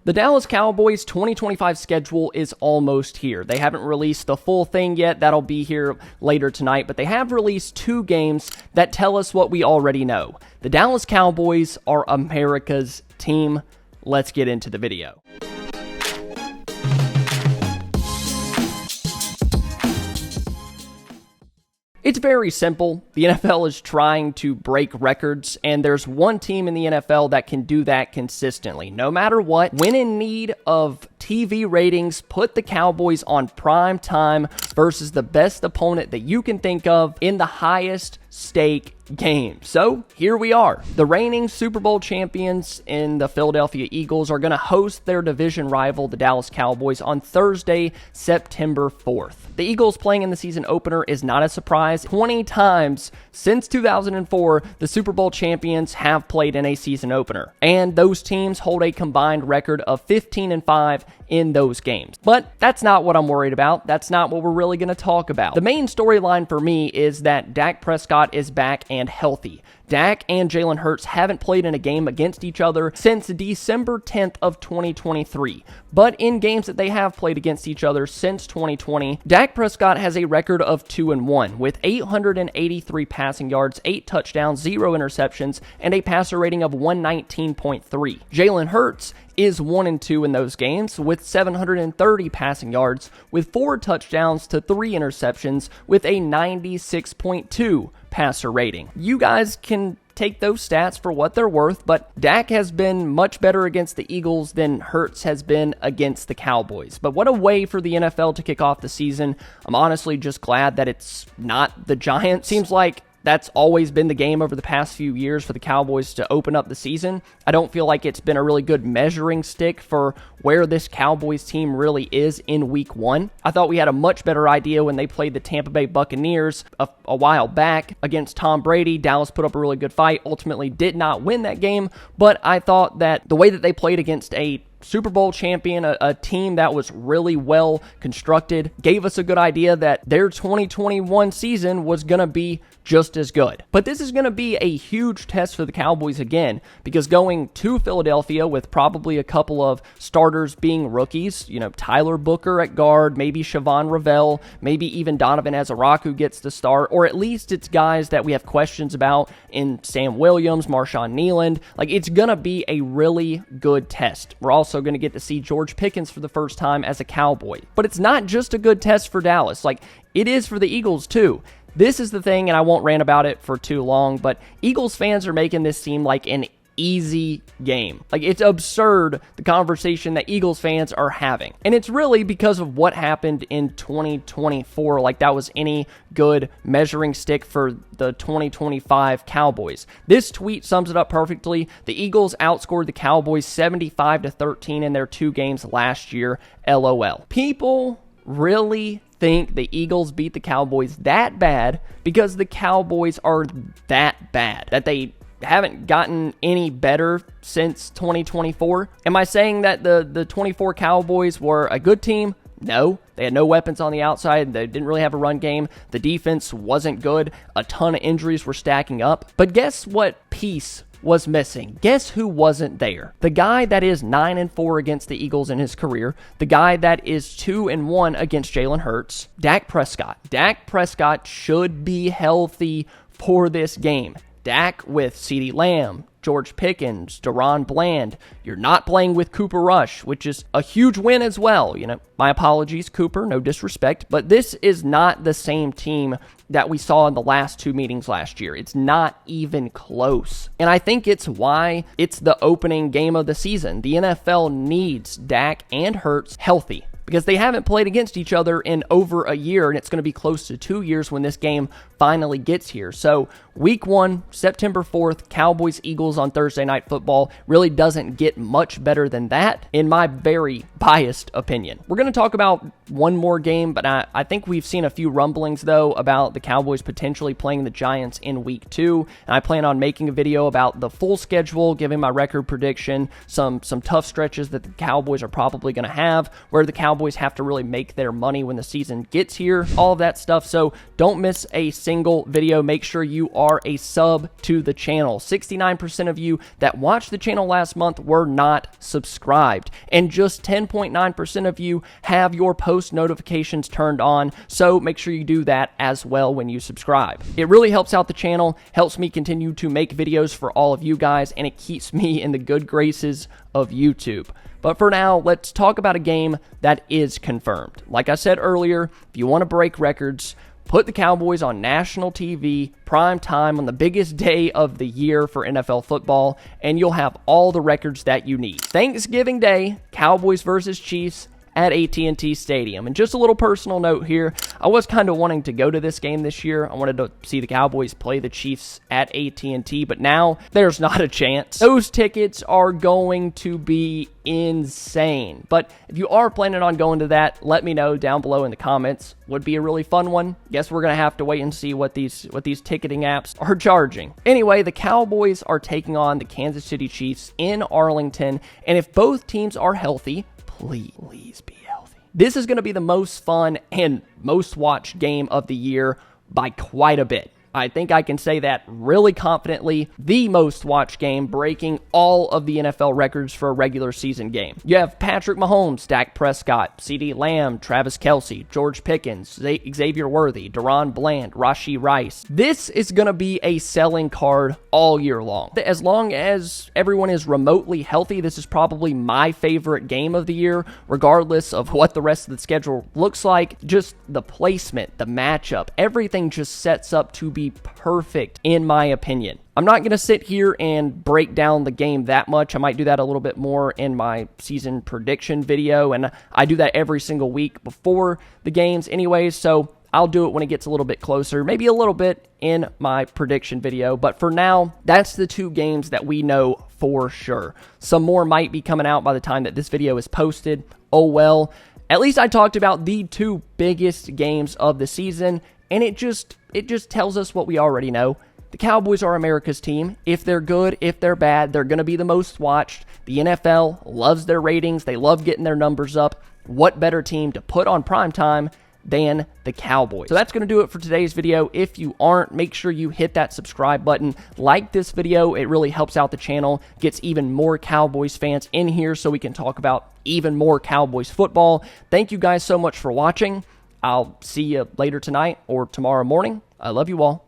The Dallas Cowboys 2025 schedule is almost here. They haven't released the full thing yet. That'll be here later tonight, but they have released 2 games that tell us what we already know. The Dallas Cowboys are America's team. Let's get into the video. It's very simple. The NFL is trying to break records, and there's one team in the NFL that can do that consistently. No matter what, when in need of TV ratings, put the Cowboys on prime time versus the best opponent that you can think of in the highest stake game. So here we are. The reigning Super Bowl champions in the Philadelphia Eagles are going to host their division rival, the Dallas Cowboys, on Thursday, September 4th. The Eagles playing in the season opener is not a surprise. 20 times since 2004, the Super Bowl champions have played in a season opener, and those teams hold a combined record of 15-5 in those games. But that's not what I'm worried about. That's not what we're really going to talk about. The main storyline for me is that Dak Prescott is back and healthy. Dak and Jalen Hurts haven't played in a game against each other since December 10th of 2023. But in games that they have played against each other since 2020, Dak Prescott has a record of 2-1 with 883 passing yards, 8 touchdowns, 0 interceptions, and a passer rating of 119.3. Jalen Hurts is 1-2 in those games with 730 passing yards, with 4 touchdowns to 3 interceptions, with a 96.2 passer rating. You guys can take those stats for what they're worth, but Dak has been much better against the Eagles than Hurts has been against the Cowboys. But what a way for the NFL to kick off the season. I'm honestly just glad that it's not the Giants. Seems like that's always been the game over the past few years for the Cowboys to open up the season. I don't feel like it's been a really good measuring stick for where this Cowboys team really is in week 1. I thought we had a much better idea when they played the Tampa Bay Buccaneers a while back against Tom Brady. Dallas put up a really good fight, ultimately did not win that game, but I thought that the way that they played against a Super Bowl champion, a team that was really well constructed, gave us a good idea that their 2021 season was going to be just as good. But this is going to be a huge test for the Cowboys again, because going to Philadelphia with probably a couple of starters being rookies, Tyler Booker at guard, maybe Siobhan Ravel, maybe even Donovan Azaraku gets the start, or at least it's guys that we have questions about in Sam Williams, Marshawn Nealand. It's going to be a really good test. We're also going to get to see George Pickens for the first time as a Cowboy. But it's not just a good test for Dallas. It is for the Eagles too. This is the thing, and I won't rant about it for too long, but Eagles fans are making this seem like an easy game. It's absurd, the conversation that Eagles fans are having. And it's really because of what happened in 2024, like that was any good measuring stick for the 2025 Cowboys. This tweet sums it up perfectly. The Eagles outscored the Cowboys 75-13 in their 2 games last year. LOL. People really think the Eagles beat the Cowboys that bad because the Cowboys are that bad, that they haven't gotten any better since 2024. Am I saying that the 24 Cowboys were a good team? No. They had no weapons on the outside. They didn't really have a run game. The defense wasn't good. A ton of injuries were stacking up. But guess what piece was missing? Guess who wasn't there? The guy that is 9-4 against the Eagles in his career, the guy that is 2-1 against Jalen Hurts, Dak Prescott. Dak Prescott should be healthy for this game. Dak with CeeDee Lamb, George Pickens, Deron Bland. You're not playing with Cooper Rush, which is a huge win as well. My apologies, Cooper, no disrespect, but this is not the same team that we saw in the last 2 meetings last year. It's not even close. And I think it's why it's the opening game of the season. The NFL needs Dak and Hurts healthy, because they haven't played against each other in over a year, and it's going to be close to 2 years when this game finally gets here. So week 1, September 4th, Cowboys-Eagles on Thursday Night Football really doesn't get much better than that, in my very biased opinion. We're going to talk about one more game, but I think we've seen a few rumblings, though, about the Cowboys potentially playing the Giants in week 2, and I plan on making a video about the full schedule, giving my record prediction, some tough stretches that the Cowboys are probably going to have, where the Cowboys Cowboys have to really make their money when the season gets here, all of that stuff. So don't miss a single video. Make sure you are a sub to the channel. 69% of you that watched the channel last month were not subscribed, and just 10.9% of you have your post notifications turned on. So make sure you do that as well when you subscribe. It really helps out the channel, helps me continue to make videos for all of you guys, and it keeps me in the good graces of YouTube. But for now, let's talk about a game that is confirmed. Like I said earlier, if you want to break records, put the Cowboys on national TV, prime time, on the biggest day of the year for NFL football, and you'll have all the records that you need. Thanksgiving Day, Cowboys versus Chiefs at AT&T Stadium. And just a little personal note here, I was kind of wanting to go to this game this year. I wanted to see the Cowboys play the Chiefs at AT&T, but now there's not a chance. Those tickets are going to be insane. But if you are planning on going to that, let me know down below in the comments. Would be a really fun one. Guess we're going to have to wait and see what these ticketing apps are charging. Anyway, the Cowboys are taking on the Kansas City Chiefs in Arlington, and if both teams are healthy, please be healthy, this is going to be the most fun and most watched game of the year by quite a bit. I think I can say that really confidently. The most watched game, breaking all of the NFL records for a regular season game. You have Patrick Mahomes, Dak Prescott, CeeDee Lamb, Travis Kelce, George Pickens, Xavier Worthy, Deron Bland, Rashee Rice. This is going to be a selling card all year long. As long as everyone is remotely healthy, this is probably my favorite game of the year, regardless of what the rest of the schedule looks like. Just the placement, the matchup, everything just sets up to be perfect in my opinion. I'm not going to sit here and break down the game that much. I might do that a little bit more in my season prediction video, and I do that every single week before the games anyways, so I'll do it when it gets a little bit closer, maybe a little bit in my prediction video. But for now, that's the two games that we know for sure. Some more might be coming out by the time that this video is posted. Oh well. At least I talked about the two biggest games of the season, and it just tells us what we already know. The Cowboys are America's team. If they're good, if they're bad, they're going to be the most watched. The NFL loves their ratings. They love getting their numbers up. What better team to put on primetime than the Cowboys? So that's going to do it for today's video. If you aren't, make sure you hit that subscribe button. Like this video. It really helps out the channel. Gets even more Cowboys fans in here so we can talk about even more Cowboys football. Thank you guys so much for watching. I'll see you later tonight or tomorrow morning. I love you all.